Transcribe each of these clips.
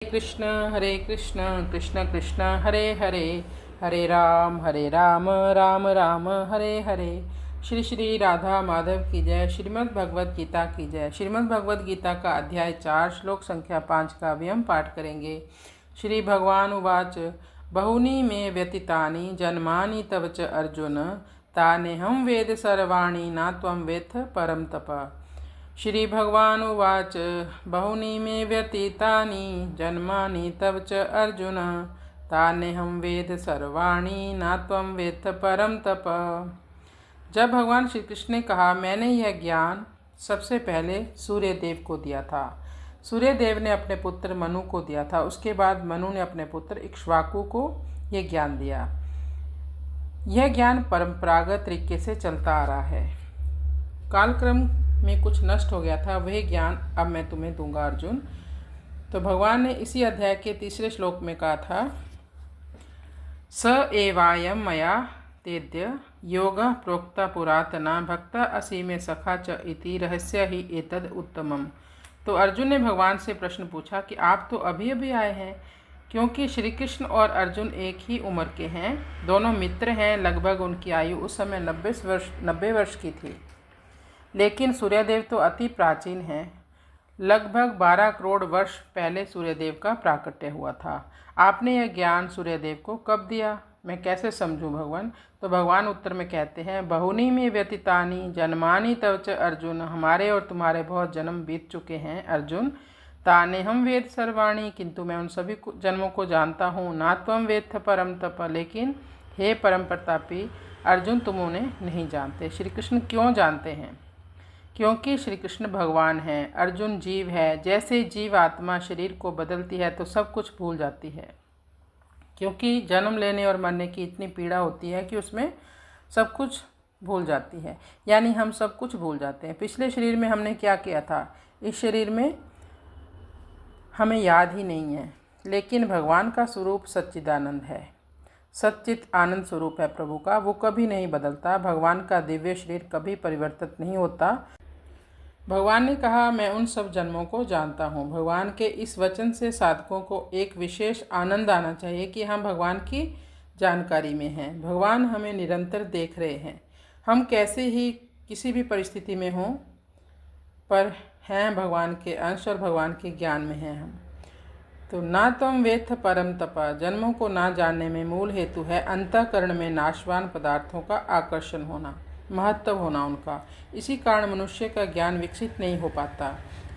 हरे कृष्ण कृष्ण कृष्ण हरे हरे, हरे राम राम राम हरे हरे। श्री श्री राधा माधव की जय। श्रीमद् भगवद गीता की जय। श्रीमद् भगवद गीता का अध्याय 4 श्लोक संख्या 5 का भी हम पाठ करेंगे। श्री भगवान उवाच बहुनी मे व्यतीतानि जन्मानि तव च अर्जुन तान्यहं वेद सर्वाणि न त्वं वेत्थ परम तप। श्री भगवान उवाच बहुनी मे व्यतीतानि जन्मानि तव च अर्जुन तान्यहं वेद सर्वाणि न त्वं वेत्थ परम तप। जब भगवान श्री कृष्ण ने कहा मैंने यह ज्ञान सबसे पहले सूर्य देव को दिया था, सूर्य देव ने अपने पुत्र मनु को दिया था, उसके बाद मनु ने अपने पुत्र इक्ष्वाकु को यह ज्ञान दिया। यह ज्ञान परंपरागत तरीके से चलता आ रहा है। कालक्रम में कुछ नष्ट हो गया था, वही ज्ञान अब मैं तुम्हें दूंगा अर्जुन। तो भगवान ने इसी अध्याय के 3 श्लोक में कहा था स एवायम मया तेद्य योग प्रोक्ता पुरातना भक्ता असि में सखा च इति रहस्य ही एतद उत्तमम। तो अर्जुन ने भगवान से प्रश्न पूछा कि आप तो अभी अभी आए हैं, क्योंकि श्री कृष्ण और अर्जुन एक ही उम्र के हैं, दोनों मित्र हैं। लगभग उनकी आयु उस समय 90 वर्ष की थी। लेकिन सूर्यदेव तो अति प्राचीन हैं, लगभग 12 करोड़ वर्ष पहले सूर्यदेव का प्राकट्य हुआ था। आपने यह ज्ञान सूर्यदेव को कब दिया, मैं कैसे समझूं भगवान? तो भगवान उत्तर में कहते हैं बहुनी में व्यतीतानि जन्मानि तव च अर्जुन, हमारे और तुम्हारे बहुत जन्म बीत चुके हैं अर्जुन। ताने हम वेद सर्वाणी, किंतु मैं उन सभी जन्मों को जानता हूँ। ना त्वं वेत्थ परम तप, लेकिन हे परम प्रतापी अर्जुन तुम उन्हें नहीं जानते। श्री कृष्ण क्यों जानते हैं? क्योंकि श्री कृष्ण भगवान हैं, अर्जुन जीव है। जैसे जीव आत्मा शरीर को बदलती है तो सब कुछ भूल जाती है, क्योंकि जन्म लेने और मरने की इतनी पीड़ा होती है कि उसमें सब कुछ भूल जाती है, यानी हम सब कुछ भूल जाते हैं। पिछले शरीर में हमने क्या किया था, इस शरीर में हमें याद ही नहीं है। लेकिन भगवान का स्वरूप सच्चिदानंद है, सच्चित आनंद स्वरूप है प्रभु का, वो कभी नहीं बदलता। भगवान का दिव्य शरीर कभी परिवर्तित नहीं होता। भगवान ने कहा मैं उन सब जन्मों को जानता हूँ। भगवान के इस वचन से साधकों को एक विशेष आनंद आना चाहिए कि हम भगवान की जानकारी में हैं। भगवान हमें निरंतर देख रहे हैं, हम कैसे ही किसी भी परिस्थिति में हों पर हैं भगवान के अंश और भगवान के ज्ञान में हैं हम। तो ना तुम वेत्थ परम तपा, जन्मों को ना जानने में मूल हेतु है अंतःकरण में नाशवान पदार्थों का आकर्षण होना, महत्व होना उनका। इसी कारण मनुष्य का ज्ञान विकसित नहीं हो पाता।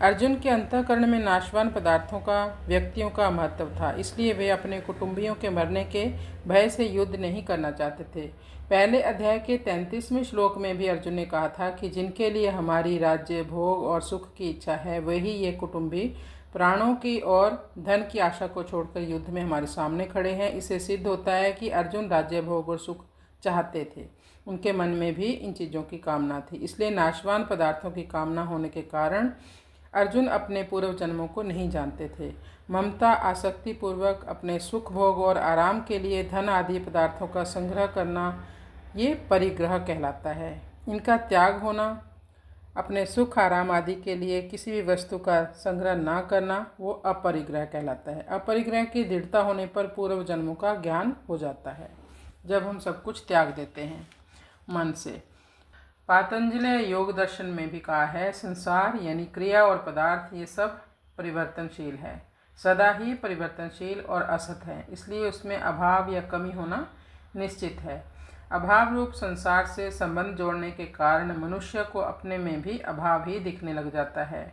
अर्जुन के अंतःकरण में नाशवान पदार्थों का, व्यक्तियों का महत्व था, इसलिए वे अपने कुटुंबियों के मरने के भय से युद्ध नहीं करना चाहते थे। पहले अध्याय के 33वें श्लोक में भी अर्जुन ने कहा था कि जिनके लिए हमारी राज्य भोग और सुख की इच्छा है वही ये कुटुंबी प्राणों की और धन की आशा को छोड़कर युद्ध में हमारे सामने खड़े हैं। इससे सिद्ध होता है कि अर्जुन राज्य भोग और सुख चाहते थे, उनके मन में भी इन चीज़ों की कामना थी। इसलिए नाशवान पदार्थों की कामना होने के कारण अर्जुन अपने पूर्व जन्मों को नहीं जानते थे। ममता आसक्ति पूर्वक अपने सुख भोग और आराम के लिए धन आदि पदार्थों का संग्रह करना, ये परिग्रह कहलाता है। इनका त्याग होना, अपने सुख आराम आदि के लिए किसी भी वस्तु का संग्रह ना करना, वो अपरिग्रह कहलाता है। अपरिग्रह की दृढ़ता होने पर पूर्व जन्मों का ज्ञान हो जाता है, जब हम सब कुछ त्याग देते हैं मन से। पातंजलि योग दर्शन में भी कहा है संसार यानी क्रिया और पदार्थ ये सब परिवर्तनशील है, सदा ही परिवर्तनशील और असत है, इसलिए उसमें अभाव या कमी होना निश्चित है। अभाव रूप संसार से संबंध जोड़ने के कारण मनुष्य को अपने में भी अभाव ही दिखने लग जाता है,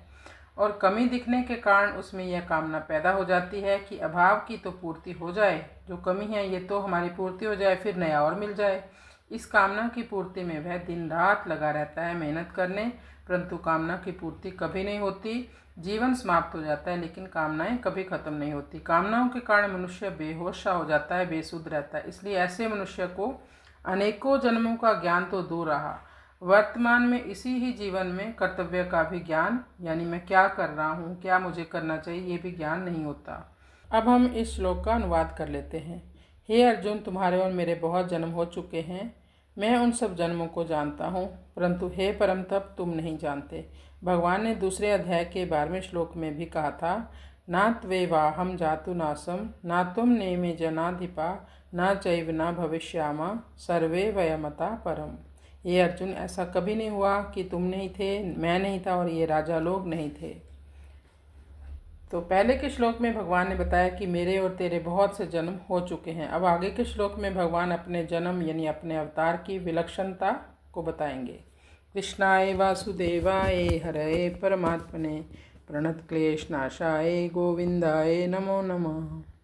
और कमी दिखने के कारण उसमें यह कामना पैदा हो जाती है कि अभाव की तो पूर्ति हो जाए, जो कमी है ये तो हमारी पूर्ति हो जाए, फिर नया और मिल जाए। इस कामना की पूर्ति में वह दिन रात लगा रहता है मेहनत करने, परंतु कामना की पूर्ति कभी नहीं होती। जीवन समाप्त हो जाता है लेकिन कामनाएं कभी खत्म नहीं होती। कामनाओं के कारण मनुष्य बेहोश सा हो जाता है, बेसुध रहता है। इसलिए ऐसे मनुष्य को अनेकों जन्मों का ज्ञान तो दूर रहा, वर्तमान में इसी ही जीवन में कर्तव्य का भी ज्ञान, यानी मैं क्या कर रहा हूँ, क्या मुझे करना चाहिए, ये भी ज्ञान नहीं होता। अब हम इस श्लोक का अनुवाद कर लेते हैं। हे अर्जुन, तुम्हारे और मेरे बहुत जन्म हो चुके हैं, मैं उन सब जन्मों को जानता हूँ, परंतु हे परम तप तुम नहीं जानते। भगवान ने दूसरे अध्याय के 12वें श्लोक में भी कहा था ना त्वेवाहं जातु नासं ना तुम नेमे जनाधिपा न चैव न भविष्यामा सर्वे वयमता परम। ये अर्जुन, ऐसा कभी नहीं हुआ कि तुम नहीं थे, मैं नहीं था और ये राजा लोग नहीं थे। तो पहले के श्लोक में भगवान ने बताया कि मेरे और तेरे बहुत से जन्म हो चुके हैं। अब आगे के श्लोक में भगवान अपने जन्म यानी अपने अवतार की विलक्षणता को बताएंगे। कृष्णाय वासुदेवाय हरये परमात्मने प्रणतक्लेशनाशाय गोविंदाय नमो नमः।